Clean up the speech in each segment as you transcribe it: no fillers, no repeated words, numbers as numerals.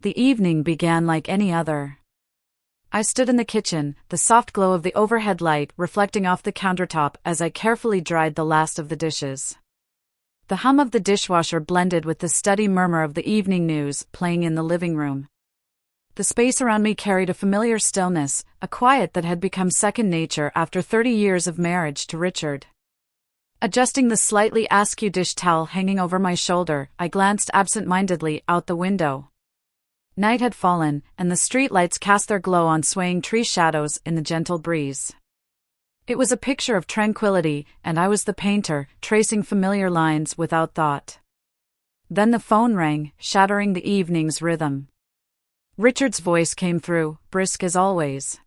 The evening began like any other. I stood in the kitchen, the soft glow of the overhead light reflecting off the countertop as I carefully dried the last of the dishes. The hum of the dishwasher blended with the steady murmur of the evening news playing in the living room. The space around me carried a familiar stillness, a quiet that had become second nature after 30 years of marriage to Richard. Adjusting the slightly askew dish towel hanging over my shoulder, I glanced absent-mindedly out the window. Night had fallen, and the streetlights cast their glow on swaying tree shadows in the gentle breeze. It was a picture of tranquility, and I was the painter, tracing familiar lines without thought. Then the phone rang, shattering the evening's rhythm. Richard's voice came through, brisk as always.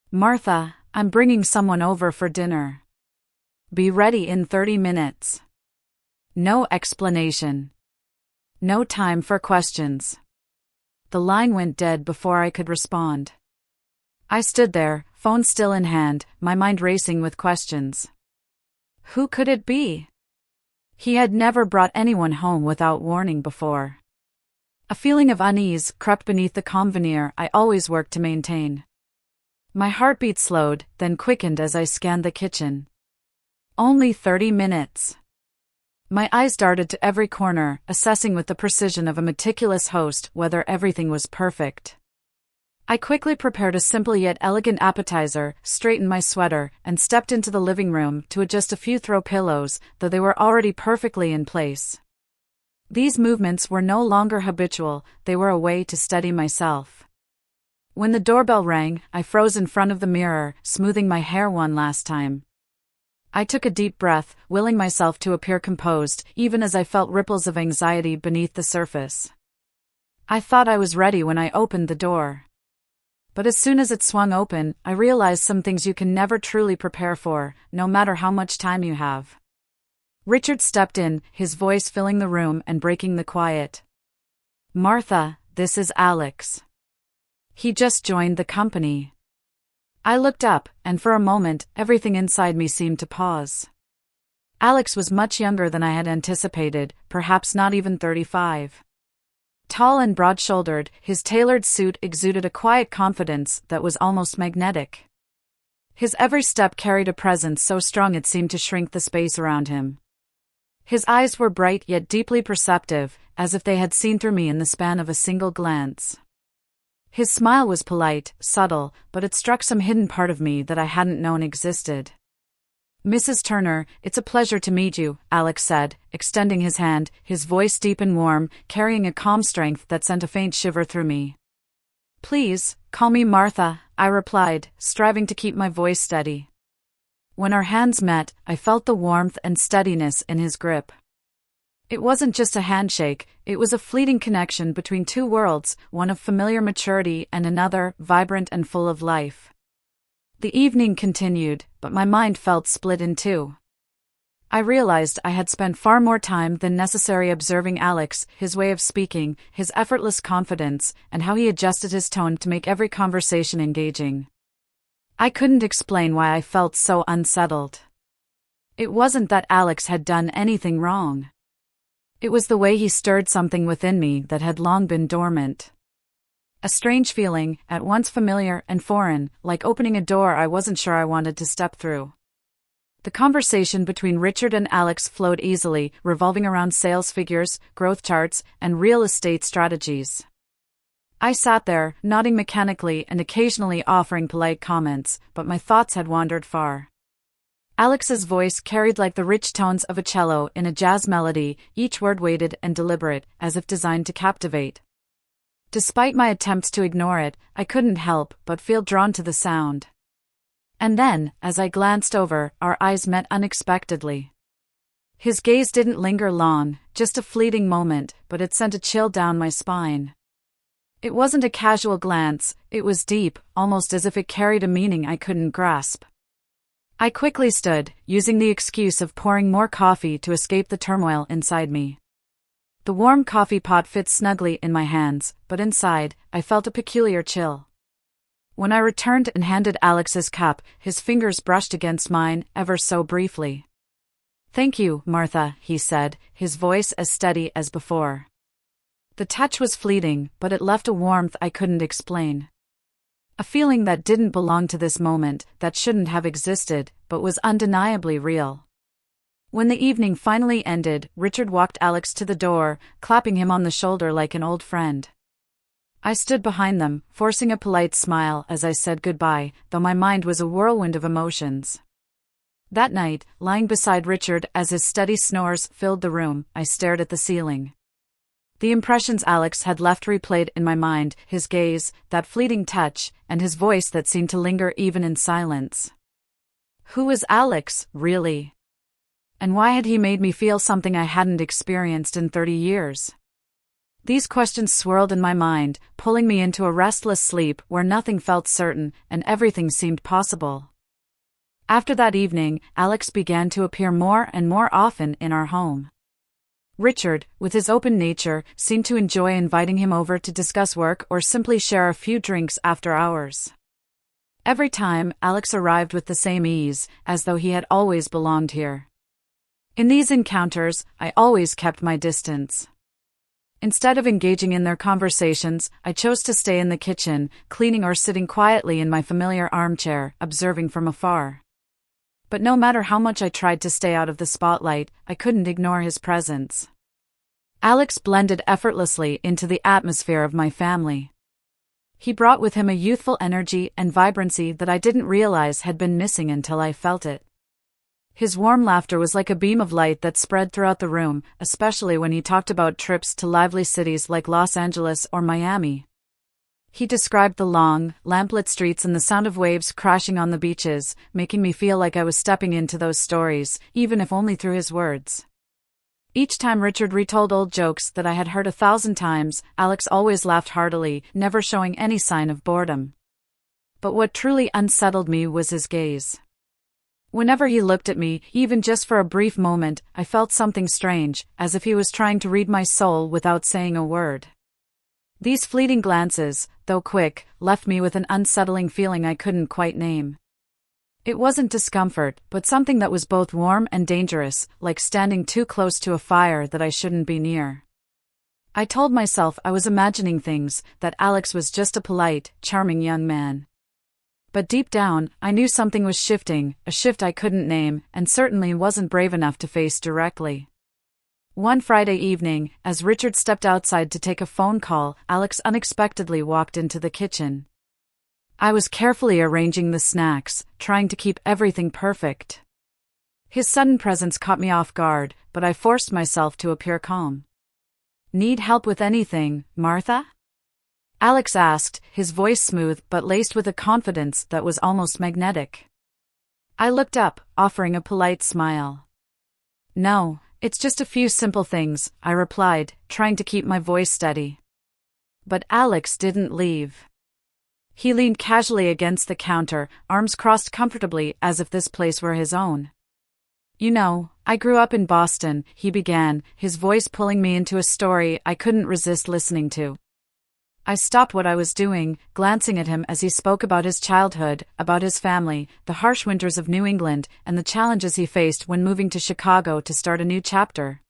"Martha, I'm bringing someone over for dinner. Be ready in 30 minutes. No explanation. No time for questions." The line went dead before I could respond. I stood there, phone still in hand, my mind racing with questions. Who could it be? He had never brought anyone home without warning before. A feeling of unease crept beneath the calm veneer I always worked to maintain. My heartbeat slowed, then quickened as I scanned the kitchen. Only 30 minutes. My eyes darted to every corner, assessing with the precision of a meticulous host whether everything was perfect. I quickly prepared a simple yet elegant appetizer, straightened my sweater, and stepped into the living room to adjust a few throw pillows, though they were already perfectly in place. These movements were no longer habitual, they were a way to steady myself. When the doorbell rang, I froze in front of the mirror, smoothing my hair one last time. I took a deep breath, willing myself to appear composed, even as I felt ripples of anxiety beneath the surface. I thought I was ready when I opened the door. But as soon as it swung open, I realized some things you can never truly prepare for, no matter how much time you have. Richard stepped in, his voice filling the room and breaking the quiet. "Martha, this is Alex. He just joined the company." I looked up, and for a moment, everything inside me seemed to pause. Alex was much younger than I had anticipated, perhaps not even 35. Tall and broad-shouldered, his tailored suit exuded a quiet confidence that was almost magnetic. His every step carried a presence so strong it seemed to shrink the space around him. His eyes were bright yet deeply perceptive, as if they had seen through me in the span of a single glance. His smile was polite, subtle, but it struck some hidden part of me that I hadn't known existed. "Mrs. Turner, it's a pleasure to meet you," Alex said, extending his hand, his voice deep and warm, carrying a calm strength that sent a faint shiver through me. "Please, call me Martha," I replied, striving to keep my voice steady. When our hands met, I felt the warmth and steadiness in his grip. It wasn't just a handshake, it was a fleeting connection between two worlds, one of familiar maturity and another, vibrant and full of life. The evening continued, but my mind felt split in two. I realized I had spent far more time than necessary observing Alex, his way of speaking, his effortless confidence, and how he adjusted his tone to make every conversation engaging. I couldn't explain why I felt so unsettled. It wasn't that Alex had done anything wrong. It was the way he stirred something within me that had long been dormant. A strange feeling, at once familiar and foreign, like opening a door I wasn't sure I wanted to step through. The conversation between Richard and Alex flowed easily, revolving around sales figures, growth charts, and real estate strategies. I sat there, nodding mechanically and occasionally offering polite comments, but my thoughts had wandered far. Alex's voice carried like the rich tones of a cello in a jazz melody, each word weighted and deliberate, as if designed to captivate. Despite my attempts to ignore it, I couldn't help but feel drawn to the sound. And then, as I glanced over, our eyes met unexpectedly. His gaze didn't linger long, just a fleeting moment, but it sent a chill down my spine. It wasn't a casual glance, it was deep, almost as if it carried a meaning I couldn't grasp. I quickly stood, using the excuse of pouring more coffee to escape the turmoil inside me. The warm coffee pot fit snugly in my hands, but inside, I felt a peculiar chill. When I returned and handed Alex's cup, his fingers brushed against mine, ever so briefly. "Thank you, Martha," he said, his voice as steady as before. The touch was fleeting, but it left a warmth I couldn't explain. A feeling that didn't belong to this moment, that shouldn't have existed, but was undeniably real. When the evening finally ended, Richard walked Alex to the door, clapping him on the shoulder like an old friend. I stood behind them, forcing a polite smile as I said goodbye, though my mind was a whirlwind of emotions. That night, lying beside Richard as his steady snores filled the room, I stared at the ceiling. The impressions Alex had left replayed in my mind, his gaze, that fleeting touch, and his voice that seemed to linger even in silence. Who was Alex, really? And why had he made me feel something I hadn't experienced in 30 years? These questions swirled in my mind, pulling me into a restless sleep where nothing felt certain and everything seemed possible. After that evening, Alex began to appear more and more often in our home. Richard, with his open nature, seemed to enjoy inviting him over to discuss work or simply share a few drinks after hours. Every time, Alex arrived with the same ease, as though he had always belonged here. In these encounters, I always kept my distance. Instead of engaging in their conversations, I chose to stay in the kitchen, cleaning or sitting quietly in my familiar armchair, observing from afar. But no matter how much I tried to stay out of the spotlight, I couldn't ignore his presence. Alex blended effortlessly into the atmosphere of my family. He brought with him a youthful energy and vibrancy that I didn't realize had been missing until I felt it. His warm laughter was like a beam of light that spread throughout the room, especially when he talked about trips to lively cities like Los Angeles or Miami. He described the long, lamplit streets and the sound of waves crashing on the beaches, making me feel like I was stepping into those stories, even if only through his words. Each time Richard retold old jokes that I had heard 1,000 times, Alex always laughed heartily, never showing any sign of boredom. But what truly unsettled me was his gaze. Whenever he looked at me, even just for a brief moment, I felt something strange, as if he was trying to read my soul without saying a word. These fleeting glances, though quick, left me with an unsettling feeling I couldn't quite name. It wasn't discomfort, but something that was both warm and dangerous, like standing too close to a fire that I shouldn't be near. I told myself I was imagining things, that Alex was just a polite, charming young man. But deep down, I knew something was shifting, a shift I couldn't name, and certainly wasn't brave enough to face directly. One Friday evening, as Richard stepped outside to take a phone call, Alex unexpectedly walked into the kitchen. I was carefully arranging the snacks, trying to keep everything perfect. His sudden presence caught me off guard, but I forced myself to appear calm. "Need help with anything, Martha?" Alex asked, his voice smooth but laced with a confidence that was almost magnetic. I looked up, offering a polite smile. "No. It's just a few simple things," I replied, trying to keep my voice steady. But Alex didn't leave. He leaned casually against the counter, arms crossed comfortably as if this place were his own. "You know, I grew up in Boston," he began, his voice pulling me into a story I couldn't resist listening to. I stopped what I was doing, glancing at him as he spoke about his childhood, about his family, the harsh winters of New England, and the challenges he faced when moving to Chicago to start a new chapter.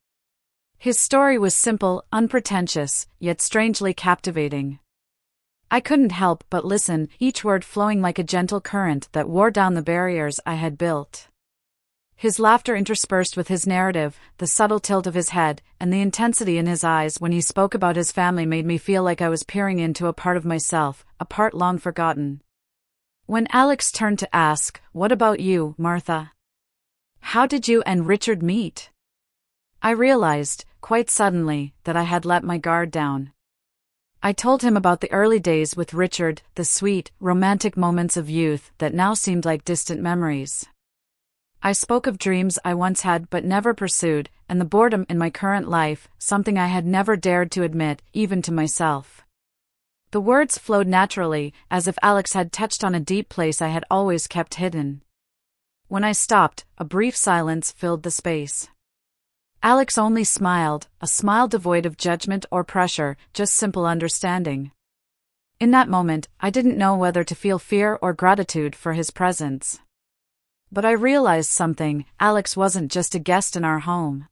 His story was simple, unpretentious, yet strangely captivating. I couldn't help but listen, each word flowing like a gentle current that wore down the barriers I had built. His laughter interspersed with his narrative, the subtle tilt of his head, and the intensity in his eyes when he spoke about his family made me feel like I was peering into a part of myself, a part long forgotten. When Alex turned to ask, "What about you, Martha? How did you and Richard meet?" I realized, quite suddenly, that I had let my guard down. I told him about the early days with Richard, the sweet, romantic moments of youth that now seemed like distant memories. I spoke of dreams I once had but never pursued, and the boredom in my current life, something I had never dared to admit, even to myself. The words flowed naturally, as if Alex had touched on a deep place I had always kept hidden. When I stopped, a brief silence filled the space. Alex only smiled, a smile devoid of judgment or pressure, just simple understanding. In that moment, I didn't know whether to feel fear or gratitude for his presence. But I realized something: Alex wasn't just a guest in our home.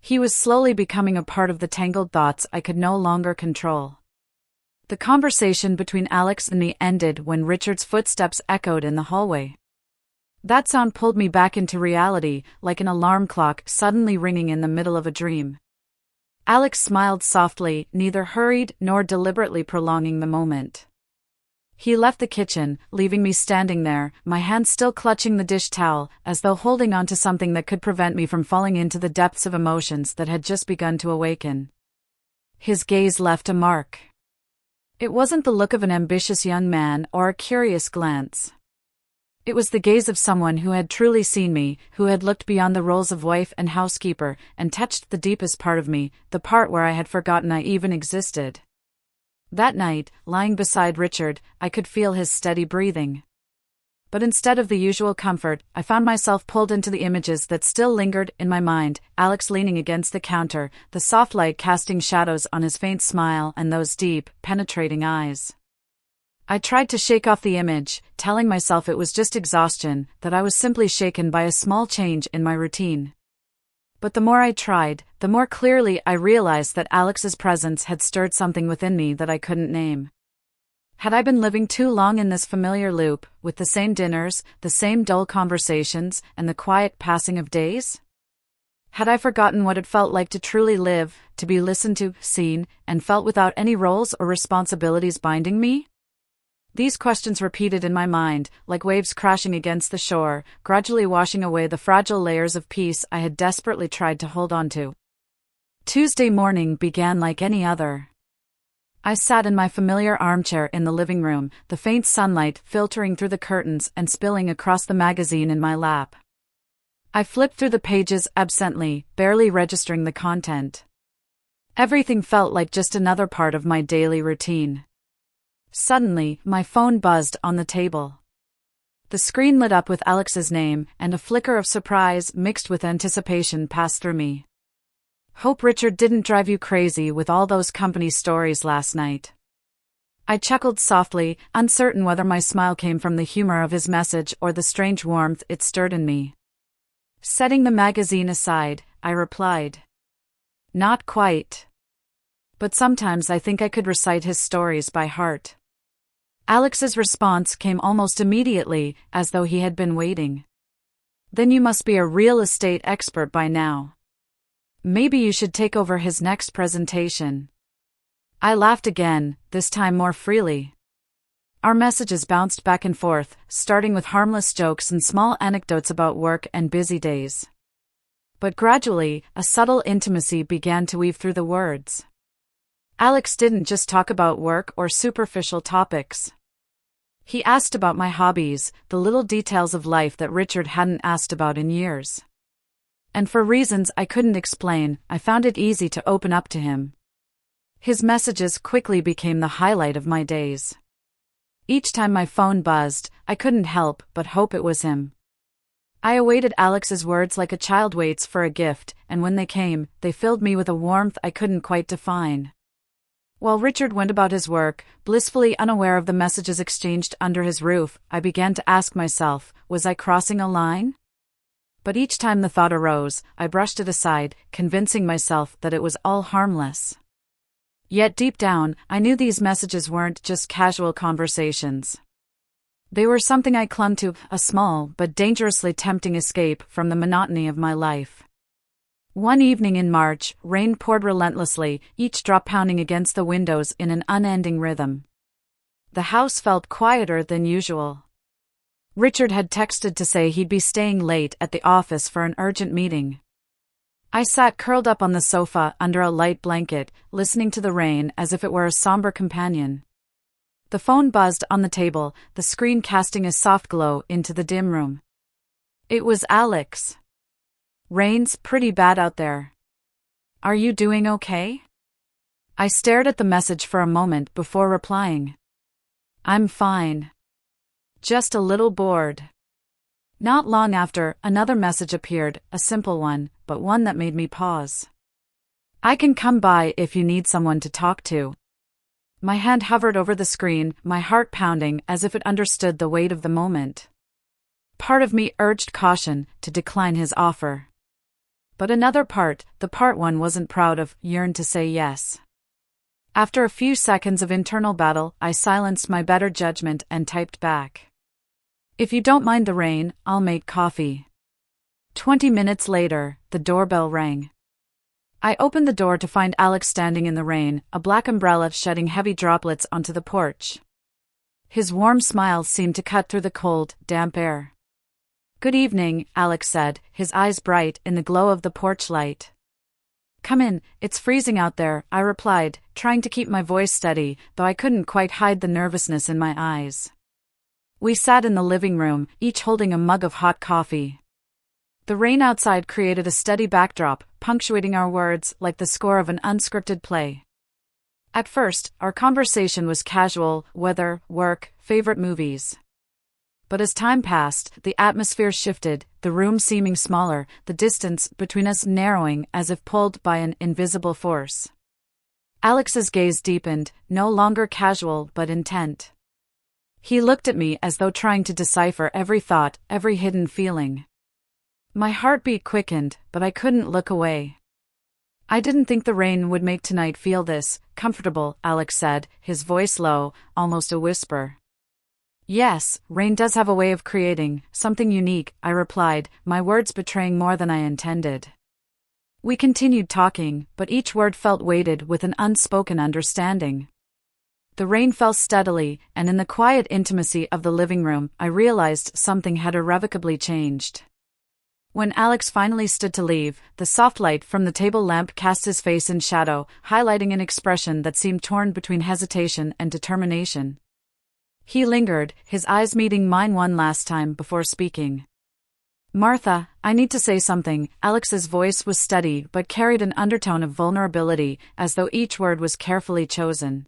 He was slowly becoming a part of the tangled thoughts I could no longer control. The conversation between Alex and me ended when Richard's footsteps echoed in the hallway. That sound pulled me back into reality, like an alarm clock suddenly ringing in the middle of a dream. Alex smiled softly, neither hurried nor deliberately prolonging the moment. He left the kitchen, leaving me standing there, my hand still clutching the dish towel, as though holding on to something that could prevent me from falling into the depths of emotions that had just begun to awaken. His gaze left a mark. It wasn't the look of an ambitious young man or a curious glance. It was the gaze of someone who had truly seen me, who had looked beyond the roles of wife and housekeeper, and touched the deepest part of me, the part where I had forgotten I even existed. That night, lying beside Richard, I could feel his steady breathing. But instead of the usual comfort, I found myself pulled into the images that still lingered in my mind, Alex leaning against the counter, the soft light casting shadows on his faint smile and those deep, penetrating eyes. I tried to shake off the image, telling myself it was just exhaustion, that I was simply shaken by a small change in my routine. But the more I tried, the more clearly I realized that Alex's presence had stirred something within me that I couldn't name. Had I been living too long in this familiar loop, with the same dinners, the same dull conversations, and the quiet passing of days? Had I forgotten what it felt like to truly live, to be listened to, seen, and felt without any roles or responsibilities binding me? These questions repeated in my mind, like waves crashing against the shore, gradually washing away the fragile layers of peace I had desperately tried to hold on to. Tuesday morning began like any other. I sat in my familiar armchair in the living room, the faint sunlight filtering through the curtains and spilling across the magazine in my lap. I flipped through the pages absently, barely registering the content. Everything felt like just another part of my daily routine. Suddenly, my phone buzzed on the table. The screen lit up with Alex's name, and a flicker of surprise mixed with anticipation passed through me. "Hope Richard didn't drive you crazy with all those company stories last night." I chuckled softly, uncertain whether my smile came from the humor of his message or the strange warmth it stirred in me. Setting the magazine aside, I replied, "Not quite. But sometimes I think I could recite his stories by heart." Alex's response came almost immediately, as though he had been waiting. "Then you must be a real estate expert by now. Maybe you should take over his next presentation." I laughed again, this time more freely. Our messages bounced back and forth, starting with harmless jokes and small anecdotes about work and busy days. But gradually, a subtle intimacy began to weave through the words. Alex didn't just talk about work or superficial topics. He asked about my hobbies, the little details of life that Richard hadn't asked about in years. And for reasons I couldn't explain, I found it easy to open up to him. His messages quickly became the highlight of my days. Each time my phone buzzed, I couldn't help but hope it was him. I awaited Alex's words like a child waits for a gift, and when they came, they filled me with a warmth I couldn't quite define. While Richard went about his work, blissfully unaware of the messages exchanged under his roof, I began to ask myself, was I crossing a line? But each time the thought arose, I brushed it aside, convincing myself that it was all harmless. Yet deep down, I knew these messages weren't just casual conversations. They were something I clung to, a small but dangerously tempting escape from the monotony of my life. One evening in March, rain poured relentlessly, each drop pounding against the windows in an unending rhythm. The house felt quieter than usual. Richard had texted to say he'd be staying late at the office for an urgent meeting. I sat curled up on the sofa under a light blanket, listening to the rain as if it were a somber companion. The phone buzzed on the table, the screen casting a soft glow into the dim room. It was Alex. "Rain's pretty bad out there. Are you doing okay?" I stared at the message for a moment before replying. "I'm fine. Just a little bored." Not long after, another message appeared, a simple one, but one that made me pause. "I can come by if you need someone to talk to." My hand hovered over the screen, my heart pounding as if it understood the weight of the moment. Part of me urged caution, to decline his offer. But another part, the part one wasn't proud of, yearned to say yes. After a few seconds of internal battle, I silenced my better judgment and typed back. If you don't mind the rain, I'll make coffee. 20 minutes later, the doorbell rang. I opened the door to find Alex standing in the rain, a black umbrella shedding heavy droplets onto the porch. His warm smile seemed to cut through the cold, damp air. Good evening, Alex said, his eyes bright in the glow of the porch light. Come in, it's freezing out there, I replied, trying to keep my voice steady, though I couldn't quite hide the nervousness in my eyes. We sat in the living room, each holding a mug of hot coffee. The rain outside created a steady backdrop, punctuating our words like the score of an unscripted play. At first, our conversation was casual: weather, work, favorite movies. But as time passed, the atmosphere shifted, the room seeming smaller, the distance between us narrowing as if pulled by an invisible force. Alex's gaze deepened, no longer casual but intent. He looked at me as though trying to decipher every thought, every hidden feeling. My heartbeat quickened, but I couldn't look away. I didn't think the rain would make tonight feel this comfortable, Alex said, his voice low, almost a whisper. Yes, rain does have a way of creating something unique, I replied, my words betraying more than I intended. We continued talking, but each word felt weighted with an unspoken understanding. The rain fell steadily, and in the quiet intimacy of the living room, I realized something had irrevocably changed. When Alex finally stood to leave, the soft light from the table lamp cast his face in shadow, highlighting an expression that seemed torn between hesitation and determination. He lingered, his eyes meeting mine one last time before speaking. Martha, I need to say something. Alex's voice was steady but carried an undertone of vulnerability, as though each word was carefully chosen.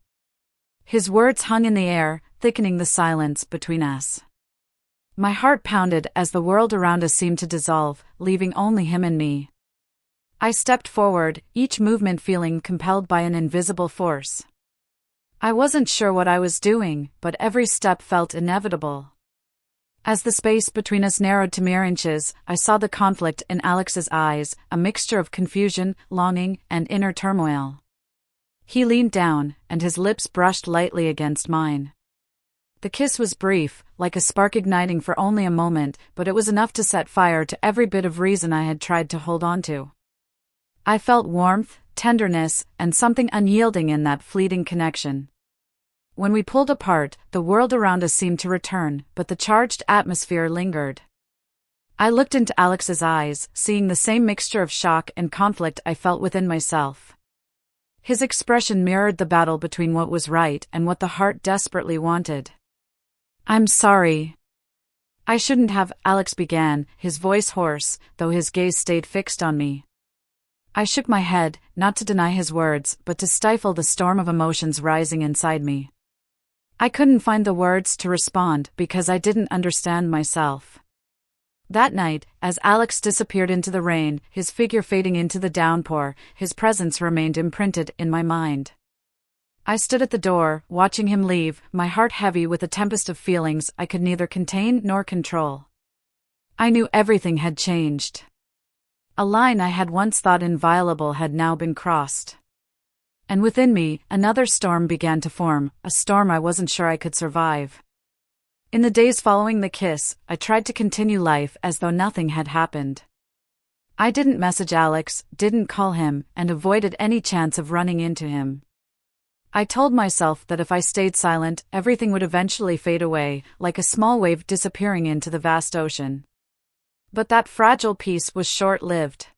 His words hung in the air, thickening the silence between us. My heart pounded as the world around us seemed to dissolve, leaving only him and me. I stepped forward, each movement feeling compelled by an invisible force. I wasn't sure what I was doing, but every step felt inevitable. As the space between us narrowed to mere inches, I saw the conflict in Alex's eyes, a mixture of confusion, longing, and inner turmoil. He leaned down, and his lips brushed lightly against mine. The kiss was brief, like a spark igniting for only a moment, but it was enough to set fire to every bit of reason I had tried to hold on to. I felt warmth, tenderness, and something unyielding in that fleeting connection. When we pulled apart, the world around us seemed to return, but the charged atmosphere lingered. I looked into Alex's eyes, seeing the same mixture of shock and conflict I felt within myself. His expression mirrored the battle between what was right and what the heart desperately wanted. I'm sorry. I shouldn't have, Alex began, his voice hoarse, though his gaze stayed fixed on me. I shook my head, not to deny his words, but to stifle the storm of emotions rising inside me. I couldn't find the words to respond because I didn't understand myself. That night, as Alex disappeared into the rain, his figure fading into the downpour, his presence remained imprinted in my mind. I stood at the door, watching him leave, my heart heavy with a tempest of feelings I could neither contain nor control. I knew everything had changed. A line I had once thought inviolable had now been crossed. And within me, another storm began to form, a storm I wasn't sure I could survive. In the days following the kiss, I tried to continue life as though nothing had happened. I didn't message Alex, didn't call him, and avoided any chance of running into him. I told myself that if I stayed silent, everything would eventually fade away, like a small wave disappearing into the vast ocean. But that fragile peace was short-lived.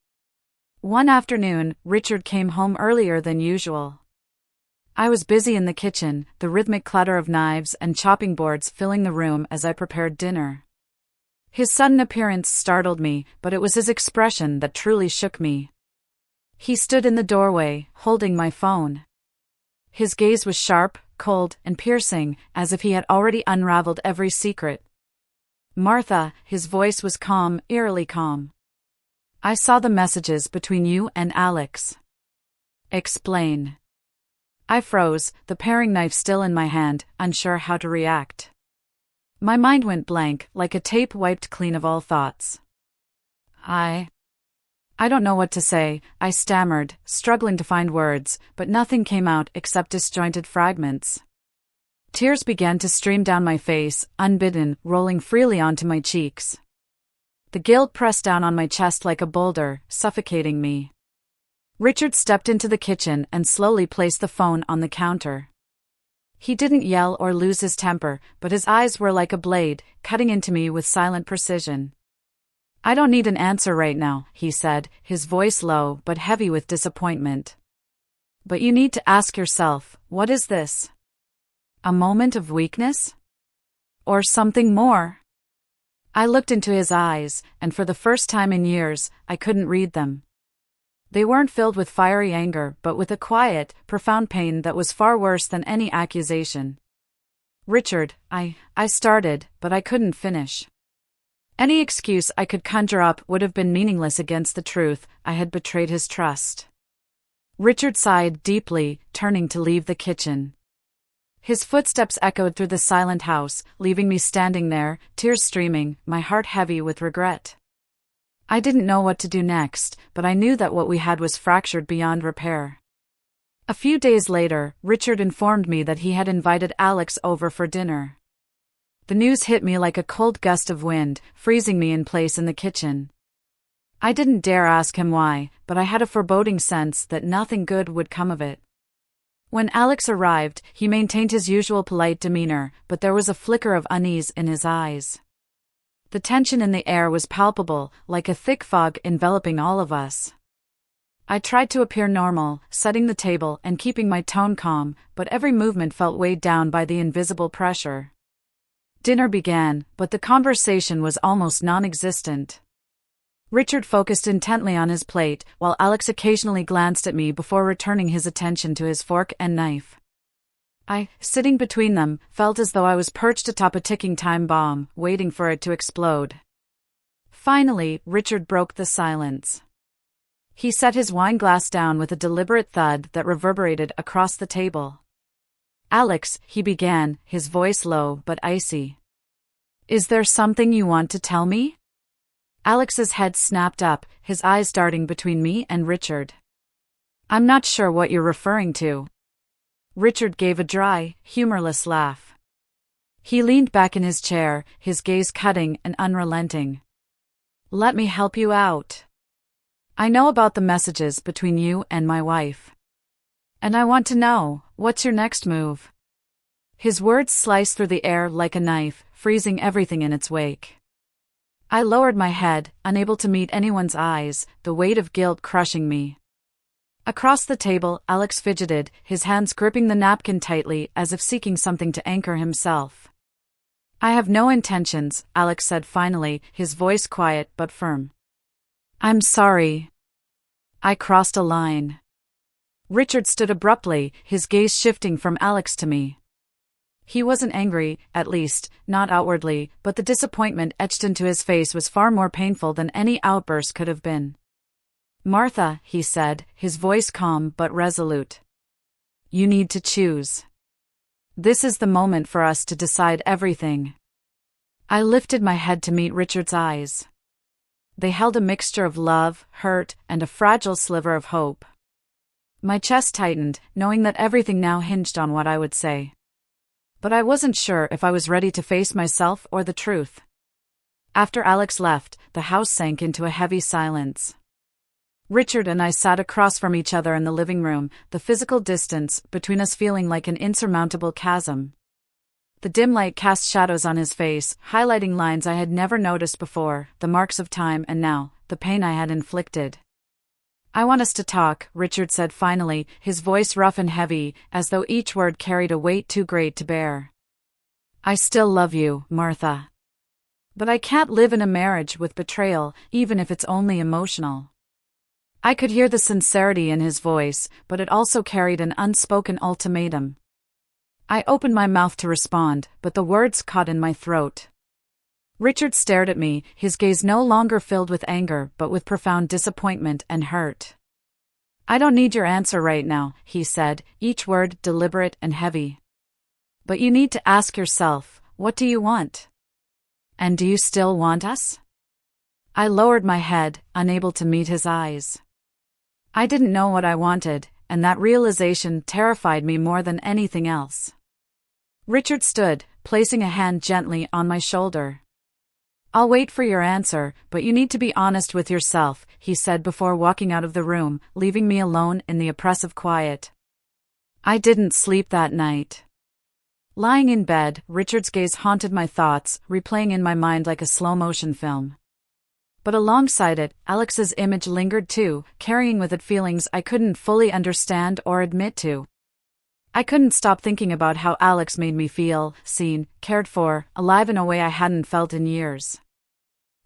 One afternoon, Richard came home earlier than usual. I was busy in the kitchen, the rhythmic clatter of knives and chopping boards filling the room as I prepared dinner. His sudden appearance startled me, but it was his expression that truly shook me. He stood in the doorway, holding my phone. His gaze was sharp, cold, and piercing, as if he had already unraveled every secret. Martha, his voice was calm, eerily calm. I saw the messages between you and Alex. Explain. I froze, the paring knife still in my hand, unsure how to react. My mind went blank, like a tape wiped clean of all thoughts. I don't know what to say, I stammered, struggling to find words, but nothing came out except disjointed fragments. Tears began to stream down my face, unbidden, rolling freely onto my cheeks. The guilt pressed down on my chest like a boulder, suffocating me. Richard stepped into the kitchen and slowly placed the phone on the counter. He didn't yell or lose his temper, but his eyes were like a blade, cutting into me with silent precision. I don't need an answer right now, he said, his voice low but heavy with disappointment. But you need to ask yourself, what is this? A moment of weakness? Or something more? I looked into his eyes, and for the first time in years, I couldn't read them. They weren't filled with fiery anger, but with a quiet, profound pain that was far worse than any accusation. Richard, I started, but I couldn't finish. Any excuse I could conjure up would have been meaningless against the truth. I had betrayed his trust. Richard sighed deeply, turning to leave the kitchen. His footsteps echoed through the silent house, leaving me standing there, tears streaming, my heart heavy with regret. I didn't know what to do next, but I knew that what we had was fractured beyond repair. A few days later, Richard informed me that he had invited Alex over for dinner. The news hit me like a cold gust of wind, freezing me in place in the kitchen. I didn't dare ask him why, but I had a foreboding sense that nothing good would come of it. When Alex arrived, he maintained his usual polite demeanor, but there was a flicker of unease in his eyes. The tension in the air was palpable, like a thick fog enveloping all of us. I tried to appear normal, setting the table and keeping my tone calm, but every movement felt weighed down by the invisible pressure. Dinner began, but the conversation was almost non-existent. Richard focused intently on his plate, while Alex occasionally glanced at me before returning his attention to his fork and knife. I, sitting between them, felt as though I was perched atop a ticking time bomb, waiting for it to explode. Finally, Richard broke the silence. He set his wine glass down with a deliberate thud that reverberated across the table. Alex, he began, his voice low but icy. Is there something you want to tell me? Alex's head snapped up, his eyes darting between me and Richard. I'm not sure what you're referring to. Richard gave a dry, humorless laugh. He leaned back in his chair, his gaze cutting and unrelenting. Let me help you out. I know about the messages between you and my wife. And I want to know, what's your next move? His words sliced through the air like a knife, freezing everything in its wake. I lowered my head, unable to meet anyone's eyes, the weight of guilt crushing me. Across the table, Alex fidgeted, his hands gripping the napkin tightly as if seeking something to anchor himself. I have no intentions, Alex said finally, his voice quiet but firm. I'm sorry. I crossed a line. Richard stood abruptly, his gaze shifting from Alex to me. He wasn't angry, at least, not outwardly, but the disappointment etched into his face was far more painful than any outburst could have been. Martha, he said, his voice calm but resolute. You need to choose. This is the moment for us to decide everything. I lifted my head to meet Richard's eyes. They held a mixture of love, hurt, and a fragile sliver of hope. My chest tightened, knowing that everything now hinged on what I would say. But I wasn't sure if I was ready to face myself or the truth. After Alex left, the house sank into a heavy silence. Richard and I sat across from each other in the living room, the physical distance between us feeling like an insurmountable chasm. The dim light cast shadows on his face, highlighting lines I had never noticed before, the marks of time and now, the pain I had inflicted. I want us to talk, Richard said finally, his voice rough and heavy, as though each word carried a weight too great to bear. I still love you, Martha. But I can't live in a marriage with betrayal, even if it's only emotional. I could hear the sincerity in his voice, but it also carried an unspoken ultimatum. I opened my mouth to respond, but the words caught in my throat. Richard stared at me, his gaze no longer filled with anger but with profound disappointment and hurt. I don't need your answer right now, he said, each word deliberate and heavy. But you need to ask yourself, what do you want? And do you still want us? I lowered my head, unable to meet his eyes. I didn't know what I wanted, and that realization terrified me more than anything else. Richard stood, placing a hand gently on my shoulder. "I'll wait for your answer, but you need to be honest with yourself," he said before walking out of the room, leaving me alone in the oppressive quiet. I didn't sleep that night. Lying in bed, Richard's gaze haunted my thoughts, replaying in my mind like a slow-motion film. But alongside it, Alex's image lingered too, carrying with it feelings I couldn't fully understand or admit to. I couldn't stop thinking about how Alex made me feel seen, cared for, alive in a way I hadn't felt in years.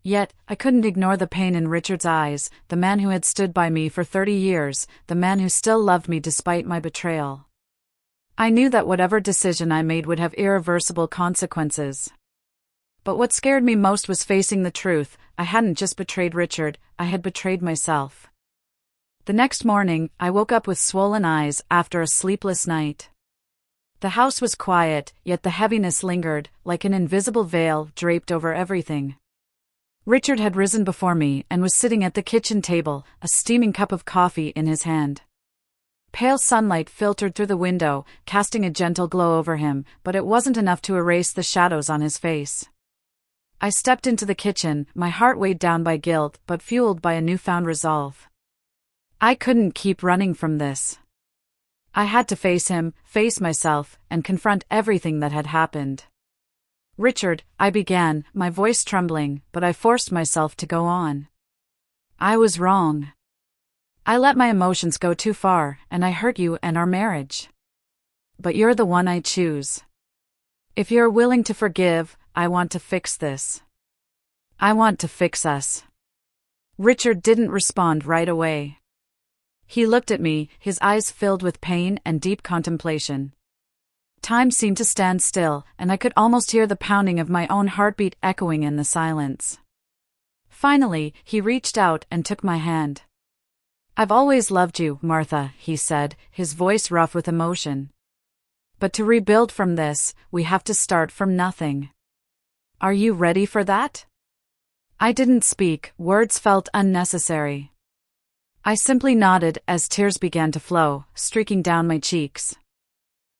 Yet, I couldn't ignore the pain in Richard's eyes, the man who had stood by me for 30 years, the man who still loved me despite my betrayal. I knew that whatever decision I made would have irreversible consequences. But what scared me most was facing the truth. I hadn't just betrayed Richard, I had betrayed myself. The next morning, I woke up with swollen eyes after a sleepless night. The house was quiet, yet the heaviness lingered, like an invisible veil draped over everything. Richard had risen before me and was sitting at the kitchen table, a steaming cup of coffee in his hand. Pale sunlight filtered through the window, casting a gentle glow over him, but it wasn't enough to erase the shadows on his face. I stepped into the kitchen, my heart weighed down by guilt but fueled by a newfound resolve. I couldn't keep running from this. I had to face him, face myself, and confront everything that had happened. "Richard," I began, my voice trembling, but I forced myself to go on. "I was wrong. I let my emotions go too far, and I hurt you and our marriage. But you're the one I choose. If you're willing to forgive, I want to fix this. I want to fix us." Richard didn't respond right away. He looked at me, his eyes filled with pain and deep contemplation. Time seemed to stand still, and I could almost hear the pounding of my own heartbeat echoing in the silence. Finally, he reached out and took my hand. "I've always loved you, Martha," he said, his voice rough with emotion. "But to rebuild from this, we have to start from nothing. Are you ready for that?" I didn't speak, words felt unnecessary. I simply nodded as tears began to flow, streaking down my cheeks.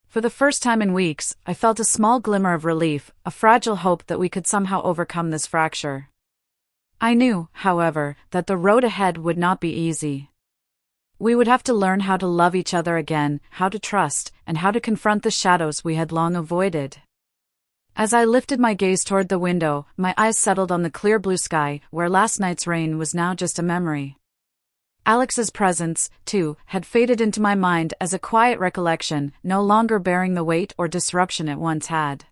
For the first time in weeks, I felt a small glimmer of relief, a fragile hope that we could somehow overcome this fracture. I knew, however, that the road ahead would not be easy. We would have to learn how to love each other again, how to trust, and how to confront the shadows we had long avoided. As I lifted my gaze toward the window, my eyes settled on the clear blue sky, where last night's rain was now just a memory. Alex's presence, too, had faded into my mind as a quiet recollection, no longer bearing the weight or disruption it once had.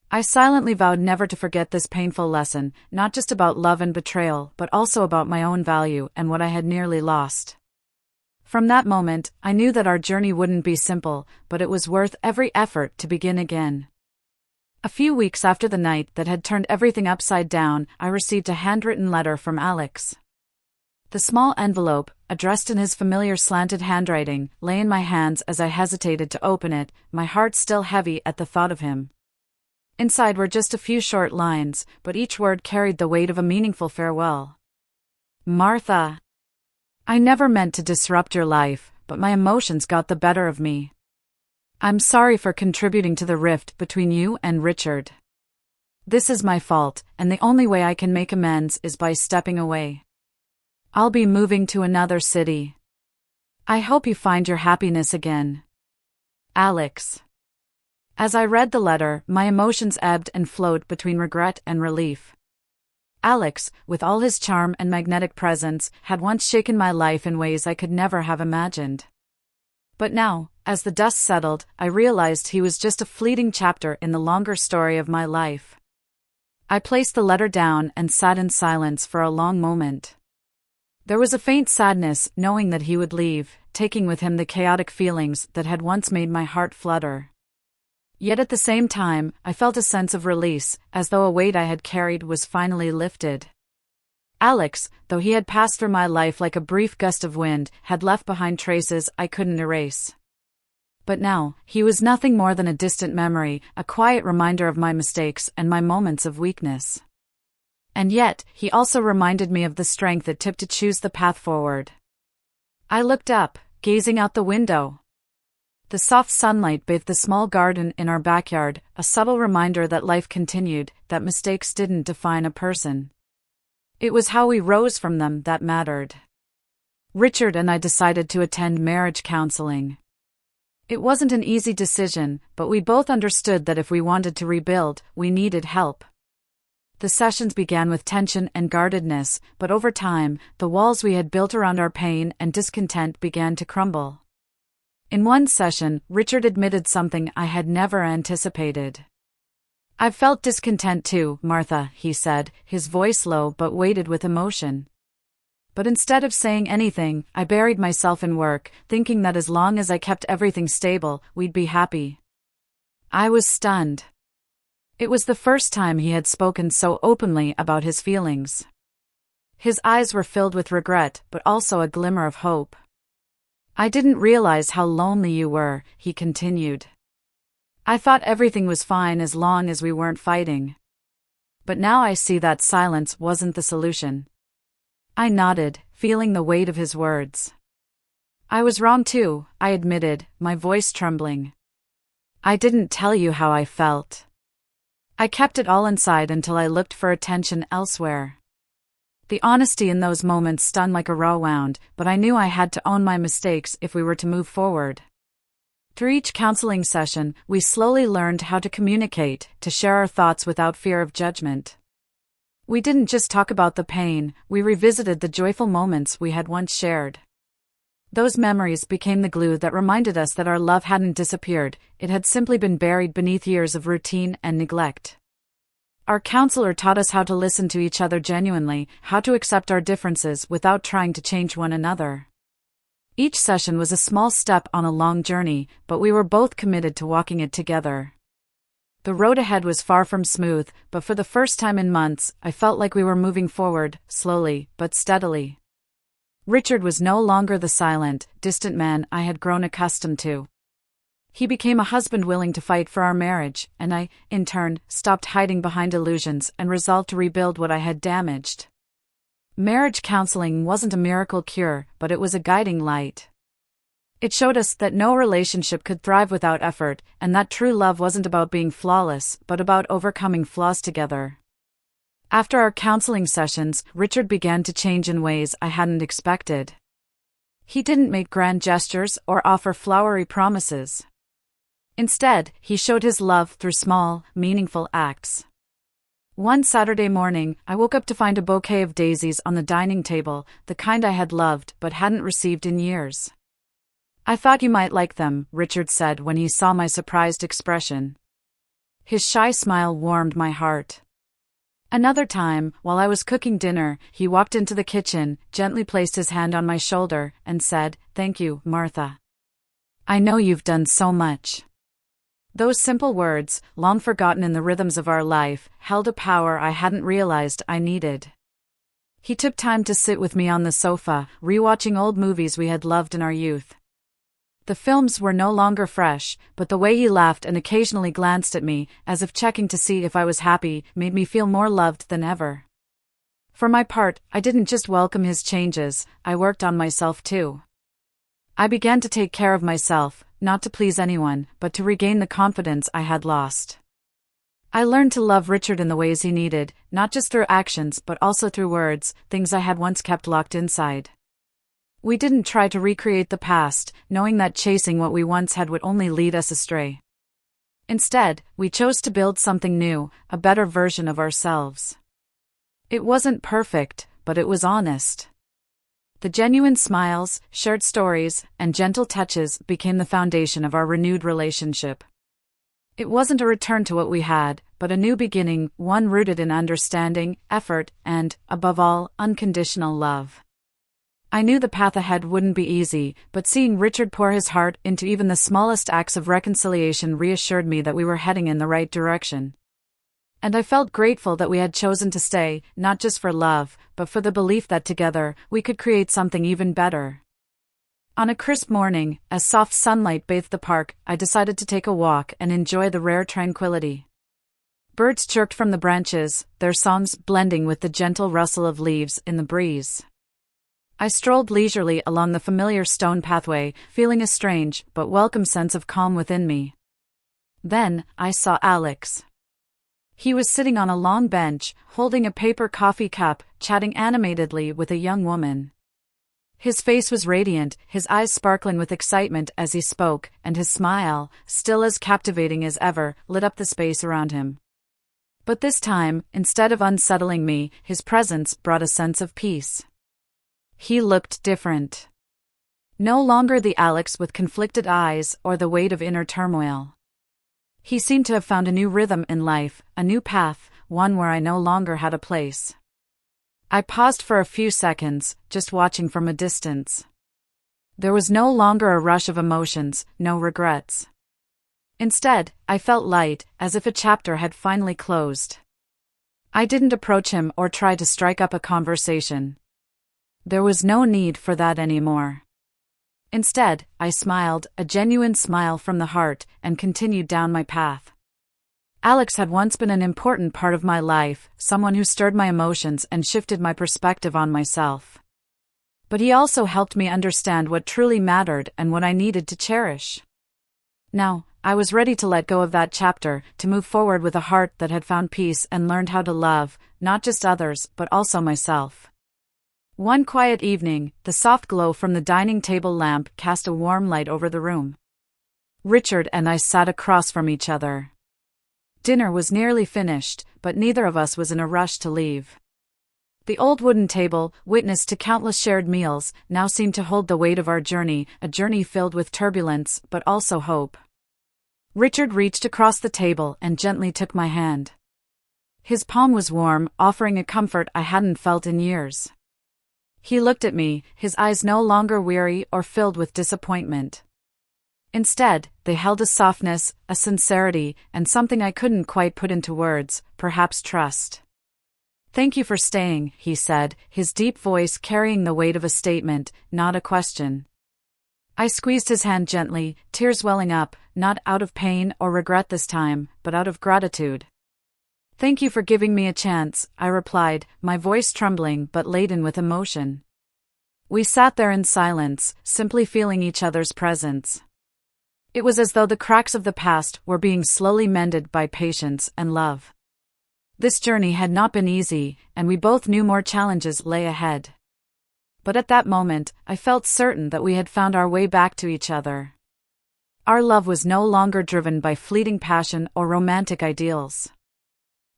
I silently vowed never to forget this painful lesson, not just about love and betrayal, but also about my own value and what I had nearly lost. From that moment, I knew that our journey wouldn't be simple, but it was worth every effort to begin again. A few weeks after the night that had turned everything upside down, I received a handwritten letter from Alex. The small envelope, addressed in his familiar slanted handwriting, lay in my hands as I hesitated to open it, my heart still heavy at the thought of him. Inside were just a few short lines, but each word carried the weight of a meaningful farewell. "Martha, I never meant to disrupt your life, but my emotions got the better of me. I'm sorry for contributing to the rift between you and Richard. This is my fault, and the only way I can make amends is by stepping away. I'll be moving to another city. I hope you find your happiness again. Alex." As I read the letter, my emotions ebbed and flowed between regret and relief. Alex, with all his charm and magnetic presence, had once shaken my life in ways I could never have imagined. But now, as the dust settled, I realized he was just a fleeting chapter in the longer story of my life. I placed the letter down and sat in silence for a long moment. There was a faint sadness knowing that he would leave, taking with him the chaotic feelings that had once made my heart flutter. Yet at the same time, I felt a sense of release, as though a weight I had carried was finally lifted. Alex, though he had passed through my life like a brief gust of wind, had left behind traces I couldn't erase. But now, he was nothing more than a distant memory, a quiet reminder of my mistakes and my moments of weakness. And yet, he also reminded me of the strength it took to choose the path forward. I looked up, gazing out the window. The soft sunlight bathed the small garden in our backyard, a subtle reminder that life continued, that mistakes didn't define a person. It was how we rose from them that mattered. Richard and I decided to attend marriage counseling. It wasn't an easy decision, but we both understood that if we wanted to rebuild, we needed help. The sessions began with tension and guardedness, but over time, the walls we had built around our pain and discontent began to crumble. In one session, Richard admitted something I had never anticipated. "I've felt discontent too, Martha," he said, his voice low but weighted with emotion. But instead of saying anything, I buried myself in work, thinking that as long as I kept everything stable, we'd be happy. I was stunned. It was the first time he had spoken so openly about his feelings. His eyes were filled with regret, but also a glimmer of hope. "I didn't realize how lonely you were," he continued. "I thought everything was fine as long as we weren't fighting. But now I see that silence wasn't the solution." I nodded, feeling the weight of his words. "I was wrong too," I admitted, my voice trembling. "I didn't tell you how I felt. I kept it all inside until I looked for attention elsewhere." The honesty in those moments stung like a raw wound, but I knew I had to own my mistakes if we were to move forward. Through each counseling session, we slowly learned how to communicate, to share our thoughts without fear of judgment. We didn't just talk about the pain, we revisited the joyful moments we had once shared. Those memories became the glue that reminded us that our love hadn't disappeared, it had simply been buried beneath years of routine and neglect. Our counselor taught us how to listen to each other genuinely, how to accept our differences without trying to change one another. Each session was a small step on a long journey, but we were both committed to walking it together. The road ahead was far from smooth, but for the first time in months, I felt like we were moving forward, slowly, but steadily. Richard was no longer the silent, distant man I had grown accustomed to. He became a husband willing to fight for our marriage, and I, in turn, stopped hiding behind illusions and resolved to rebuild what I had damaged. Marriage counseling wasn't a miracle cure, but it was a guiding light. It showed us that no relationship could thrive without effort, and that true love wasn't about being flawless, but about overcoming flaws together. After our counseling sessions, Richard began to change in ways I hadn't expected. He didn't make grand gestures or offer flowery promises. Instead, he showed his love through small, meaningful acts. One Saturday morning, I woke up to find a bouquet of daisies on the dining table, the kind I had loved but hadn't received in years. "I thought you might like them," Richard said when he saw my surprised expression. His shy smile warmed my heart. Another time, while I was cooking dinner, he walked into the kitchen, gently placed his hand on my shoulder, and said, "Thank you, Martha. I know you've done so much." Those simple words, long forgotten in the rhythms of our life, held a power I hadn't realized I needed. He took time to sit with me on the sofa, rewatching old movies we had loved in our youth. The films were no longer fresh, but the way he laughed and occasionally glanced at me, as if checking to see if I was happy, made me feel more loved than ever. For my part, I didn't just welcome his changes, I worked on myself too. I began to take care of myself, not to please anyone, but to regain the confidence I had lost. I learned to love Richard in the ways he needed, not just through actions but also through words, things I had once kept locked inside. We didn't try to recreate the past, knowing that chasing what we once had would only lead us astray. Instead, we chose to build something new, a better version of ourselves. It wasn't perfect, but it was honest. The genuine smiles, shared stories, and gentle touches became the foundation of our renewed relationship. It wasn't a return to what we had, but a new beginning, one rooted in understanding, effort, and, above all, unconditional love. I knew the path ahead wouldn't be easy, but seeing Richard pour his heart into even the smallest acts of reconciliation reassured me that we were heading in the right direction. And I felt grateful that we had chosen to stay, not just for love, but for the belief that together, we could create something even better. On a crisp morning, as soft sunlight bathed the park, I decided to take a walk and enjoy the rare tranquility. Birds chirped from the branches, their songs blending with the gentle rustle of leaves in the breeze. I strolled leisurely along the familiar stone pathway, feeling a strange but welcome sense of calm within me. Then, I saw Alex. He was sitting on a long bench, holding a paper coffee cup, chatting animatedly with a young woman. His face was radiant, his eyes sparkling with excitement as he spoke, and his smile, still as captivating as ever, lit up the space around him. But this time, instead of unsettling me, his presence brought a sense of peace. He looked different. No longer the Alex with conflicted eyes or the weight of inner turmoil. He seemed to have found a new rhythm in life, a new path, one where I no longer had a place. I paused for a few seconds, just watching from a distance. There was no longer a rush of emotions, no regrets. Instead, I felt light, as if a chapter had finally closed. I didn't approach him or try to strike up a conversation. There was no need for that anymore. Instead, I smiled, a genuine smile from the heart, and continued down my path. Alex had once been an important part of my life, someone who stirred my emotions and shifted my perspective on myself. But he also helped me understand what truly mattered and what I needed to cherish. Now, I was ready to let go of that chapter, to move forward with a heart that had found peace and learned how to love, not just others, but also myself. One quiet evening, the soft glow from the dining table lamp cast a warm light over the room. Richard and I sat across from each other. Dinner was nearly finished, but neither of us was in a rush to leave. The old wooden table, witness to countless shared meals, now seemed to hold the weight of our journey, a journey filled with turbulence, but also hope. Richard reached across the table and gently took my hand. His palm was warm, offering a comfort I hadn't felt in years. He looked at me, his eyes no longer weary or filled with disappointment. Instead, they held a softness, a sincerity, and something I couldn't quite put into words, perhaps trust. "Thank you for staying," he said, his deep voice carrying the weight of a statement, not a question. I squeezed his hand gently, tears welling up, not out of pain or regret this time, but out of gratitude. "Thank you for giving me a chance," I replied, my voice trembling but laden with emotion. We sat there in silence, simply feeling each other's presence. It was as though the cracks of the past were being slowly mended by patience and love. This journey had not been easy, and we both knew more challenges lay ahead. But at that moment, I felt certain that we had found our way back to each other. Our love was no longer driven by fleeting passion or romantic ideals.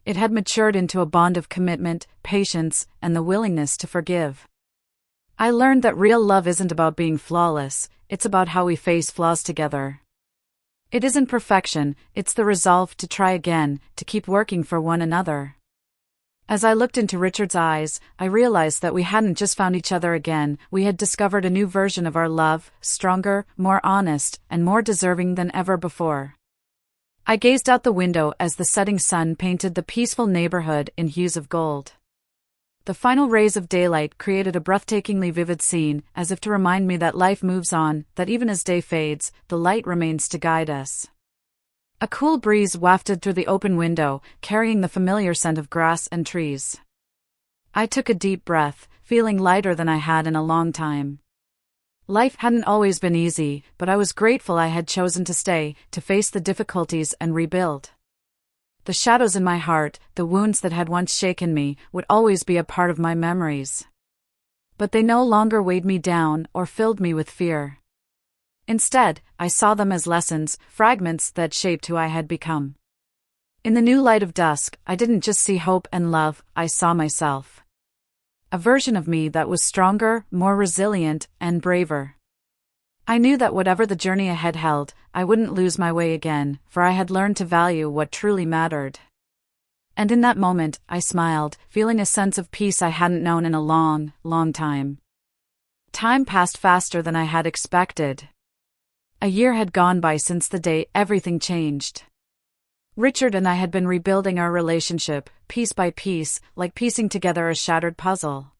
It had matured into a bond of commitment, patience, and the willingness to forgive. I learned that real love isn't about being flawless, it's about how we face flaws together. It isn't perfection, it's the resolve to try again, to keep working for one another. As I looked into Richard's eyes, I realized that we hadn't just found each other again, we had discovered a new version of our love, stronger, more honest, and more deserving than ever before. I gazed out the window as the setting sun painted the peaceful neighborhood in hues of gold. The final rays of daylight created a breathtakingly vivid scene, as if to remind me that life moves on, that even as day fades, the light remains to guide us. A cool breeze wafted through the open window, carrying the familiar scent of grass and trees. I took a deep breath, feeling lighter than I had in a long time. Life hadn't always been easy, but I was grateful I had chosen to stay, to face the difficulties and rebuild. The shadows in my heart, the wounds that had once shaken me, would always be a part of my memories. But they no longer weighed me down or filled me with fear. Instead, I saw them as lessons, fragments that shaped who I had become. In the new light of dusk, I didn't just see hope and love, I saw myself. A version of me that was stronger, more resilient, and braver. I knew that whatever the journey ahead held, I wouldn't lose my way again, for I had learned to value what truly mattered. And in that moment, I smiled, feeling a sense of peace I hadn't known in a long, long time. Time passed faster than I had expected. A year had gone by since the day everything changed. Richard and I had been rebuilding our relationship, piece by piece, like piecing together a shattered puzzle.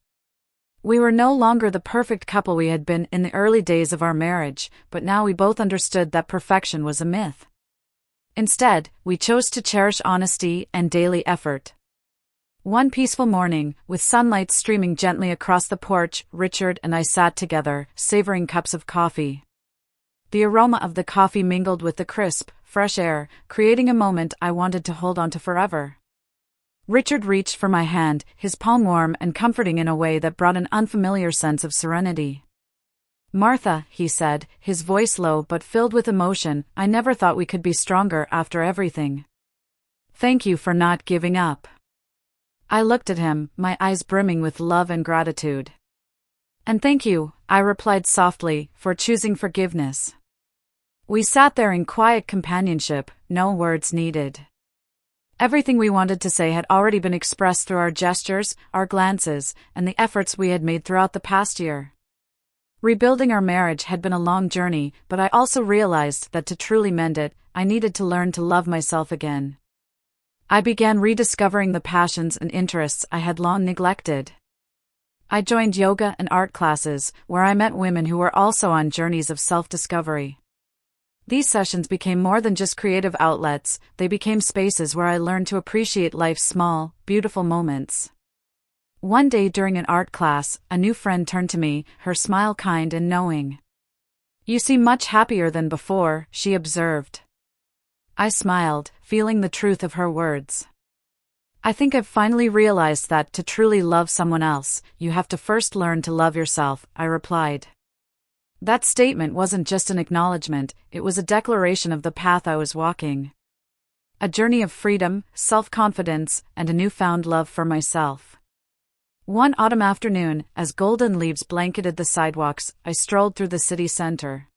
We were no longer the perfect couple we had been in the early days of our marriage, but now we both understood that perfection was a myth. Instead, we chose to cherish honesty and daily effort. One peaceful morning, with sunlight streaming gently across the porch, Richard and I sat together, savoring cups of coffee. The aroma of the coffee mingled with the crisp, fresh air, creating a moment I wanted to hold on to forever. Richard reached for my hand, his palm warm and comforting in a way that brought an unfamiliar sense of serenity. "Martha," he said, his voice low but filled with emotion, "I never thought we could be stronger after everything. Thank you for not giving up." I looked at him, my eyes brimming with love and gratitude. "And thank you," I replied softly, "for choosing forgiveness." We sat there in quiet companionship, no words needed. Everything we wanted to say had already been expressed through our gestures, our glances, and the efforts we had made throughout the past year. Rebuilding our marriage had been a long journey, but I also realized that to truly mend it, I needed to learn to love myself again. I began rediscovering the passions and interests I had long neglected. I joined yoga and art classes, where I met women who were also on journeys of self-discovery. These sessions became more than just creative outlets, they became spaces where I learned to appreciate life's small, beautiful moments. One day during an art class, a new friend turned to me, her smile kind and knowing. "You seem much happier than before," she observed. I smiled, feeling the truth of her words. "I think I've finally realized that to truly love someone else, you have to first learn to love yourself," I replied. That statement wasn't just an acknowledgement, it was a declaration of the path I was walking. A journey of freedom, self-confidence, and a newfound love for myself. One autumn afternoon, as golden leaves blanketed the sidewalks, I strolled through the city center.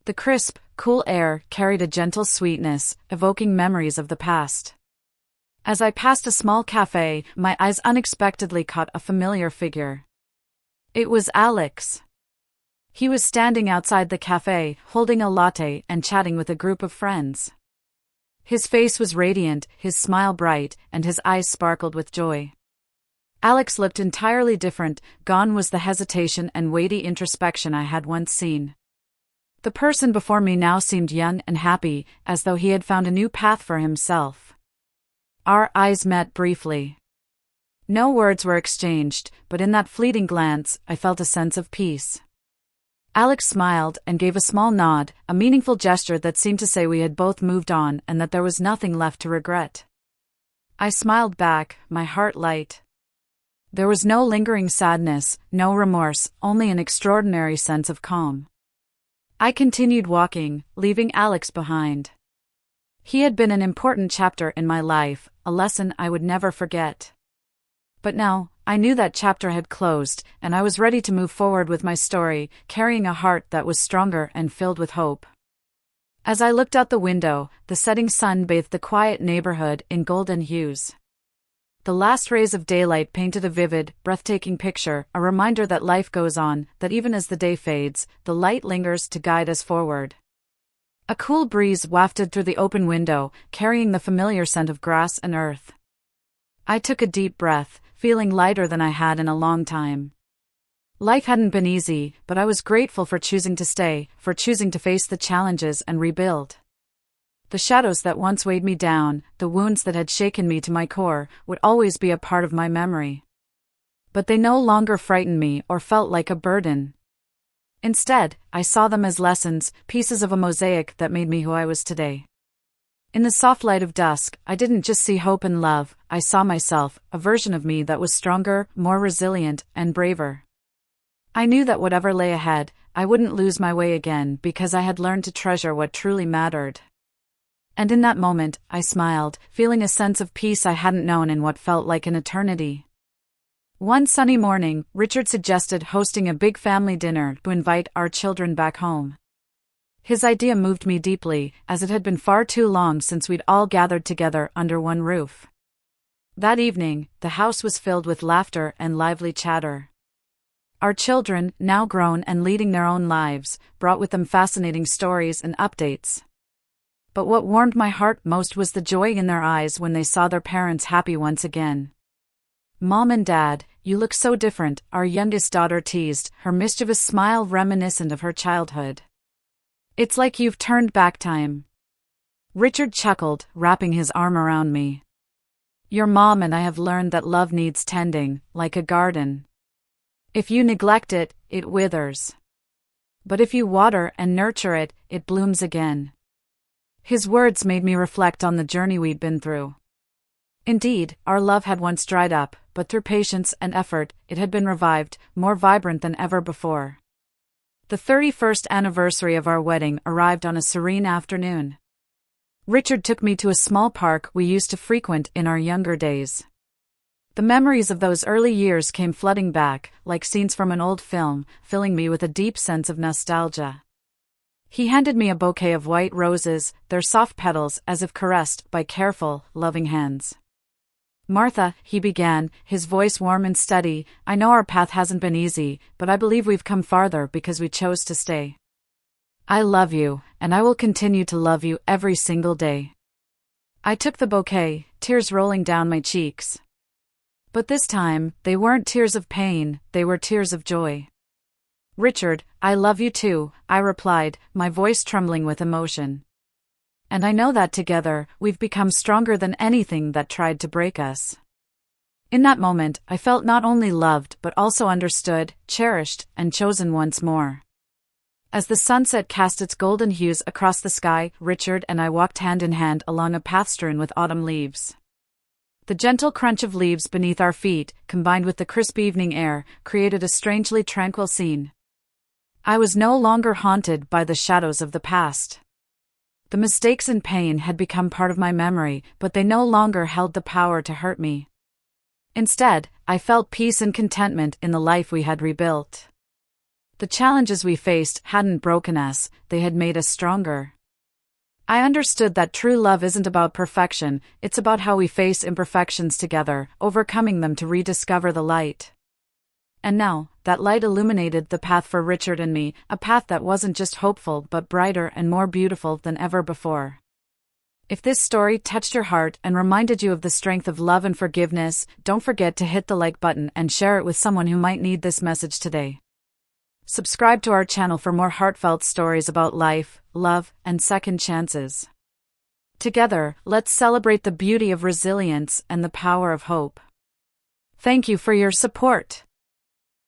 The crisp, cool air carried a gentle sweetness, evoking memories of the past. As I passed a small cafe, my eyes unexpectedly caught a familiar figure. It was Alex. He was standing outside the cafe, holding a latte and chatting with a group of friends. His face was radiant, his smile bright, and his eyes sparkled with joy. Alex looked entirely different, gone was the hesitation and weighty introspection I had once seen. The person before me now seemed young and happy, as though he had found a new path for himself. Our eyes met briefly. No words were exchanged, but in that fleeting glance, I felt a sense of peace. Alex smiled and gave a small nod, a meaningful gesture that seemed to say we had both moved on and that there was nothing left to regret. I smiled back, my heart light. There was no lingering sadness, no remorse, only an extraordinary sense of calm. I continued walking, leaving Alex behind. He had been an important chapter in my life, a lesson I would never forget. But now, I knew that chapter had closed, and I was ready to move forward with my story, carrying a heart that was stronger and filled with hope. As I looked out the window, the setting sun bathed the quiet neighborhood in golden hues. The last rays of daylight painted a vivid, breathtaking picture, a reminder that life goes on, that even as the day fades, the light lingers to guide us forward. A cool breeze wafted through the open window, carrying the familiar scent of grass and earth. I took a deep breath, feeling lighter than I had in a long time. Life hadn't been easy, but I was grateful for choosing to stay, for choosing to face the challenges and rebuild. The shadows that once weighed me down, the wounds that had shaken me to my core, would always be a part of my memory. But they no longer frightened me or felt like a burden. Instead, I saw them as lessons, pieces of a mosaic that made me who I was today. In the soft light of dusk, I didn't just see hope and love, I saw myself, a version of me that was stronger, more resilient, and braver. I knew that whatever lay ahead, I wouldn't lose my way again because I had learned to treasure what truly mattered. And in that moment, I smiled, feeling a sense of peace I hadn't known in what felt like an eternity. One sunny morning, Richard suggested hosting a big family dinner to invite our children back home. His idea moved me deeply, as it had been far too long since we'd all gathered together under one roof. That evening, the house was filled with laughter and lively chatter. Our children, now grown and leading their own lives, brought with them fascinating stories and updates. But what warmed my heart most was the joy in their eyes when they saw their parents happy once again. "Mom and Dad, you look so different," our youngest daughter teased, her mischievous smile reminiscent of her childhood. "It's like you've turned back time." Richard chuckled, wrapping his arm around me. Your mom and I have learned that love needs tending, like a garden. If you neglect it, it withers. But if you water and nurture it, it blooms again. His words made me reflect on the journey we'd been through. Indeed, our love had once dried up, but through patience and effort, it had been revived, more vibrant than ever before. The 31st anniversary of our wedding arrived on a serene afternoon. Richard took me to a small park we used to frequent in our younger days. The memories of those early years came flooding back, like scenes from an old film, filling me with a deep sense of nostalgia. He handed me a bouquet of white roses, their soft petals as if caressed by careful, loving hands. Martha, he began, his voice warm and steady, I know our path hasn't been easy, but I believe we've come farther because we chose to stay. I love you, and I will continue to love you every single day. I took the bouquet, tears rolling down my cheeks. But this time, they weren't tears of pain, they were tears of joy. Richard, I love you too, I replied, my voice trembling with emotion. And I know that together, we've become stronger than anything that tried to break us. In that moment, I felt not only loved but also understood, cherished, and chosen once more. As the sunset cast its golden hues across the sky, Richard and I walked hand in hand along a path strewn with autumn leaves. The gentle crunch of leaves beneath our feet, combined with the crisp evening air, created a strangely tranquil scene. I was no longer haunted by the shadows of the past. The mistakes and pain had become part of my memory, but they no longer held the power to hurt me. Instead, I felt peace and contentment in the life we had rebuilt. The challenges we faced hadn't broken us, they had made us stronger. I understood that true love isn't about perfection, it's about how we face imperfections together, overcoming them to rediscover the light. And now, that light illuminated the path for Richard and me, a path that wasn't just hopeful but brighter and more beautiful than ever before. If this story touched your heart and reminded you of the strength of love and forgiveness, don't forget to hit the like button and share it with someone who might need this message today. Subscribe to our channel for more heartfelt stories about life, love, and second chances. Together, let's celebrate the beauty of resilience and the power of hope. Thank you for your support.